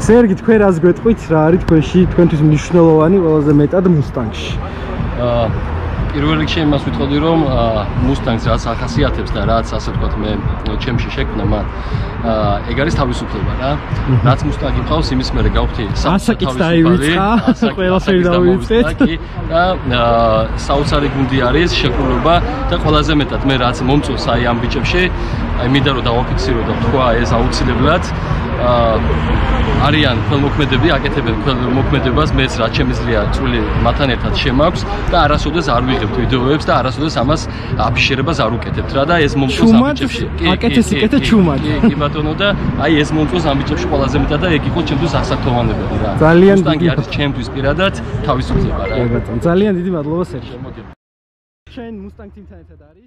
სერგი, თქვენ რას გვეტყვით, რა არის თქვენში, თქვენთვის მნიშვნელოვანი ყველაზე მეტად მუსტანგში? პირველ რიგში იმას ვიტყოდი, რომ მუსტანგს რაც ახასიათებს და რაც ასე ვთქვათ მე ჩემში შექმნა მან ეგ არის თავისუფლება რა. რაც მუსტანგი ყავს, იმის მერე გავხდი ასაკით დაივიწყა, ყველაფერი დავივიწყეთ და საოცარი გუნდი არის, შეკრულება და ყველაზე მეტად მე რაც მომწონს აი ამ ბიჭებში, აი მინდა რომ დავაფიქსირო და თქვა ეს აუცილებლად არიან ხელმოქმედები, აკეთებენ ხელმოქმედებას, მეც რაც შემიძლია წვლილი მათთან ერთად შემაქვს და არასოდეს არ ვიღებთ ვიდეოებს და არასოდეს ამას აფიშირებას არ უკეთებთ რა და ეს მომწონს ამ ბიჭებში. აკეთეს იკეთე ჩუმად. კი ბატონო და აი ეს მომწონს ამ ბიჭებში ყველაზე მეტად და ეგ იყო ჩემთვის ასაკთოვანებელი რა. ძალიან დიდი არის ჩემთვის პირადად თავისუფლება რა. კი ბატონო, ძალიან დიდი მადლობა სერგი. შენ მუსტანგ ტიმთან ერთად არის?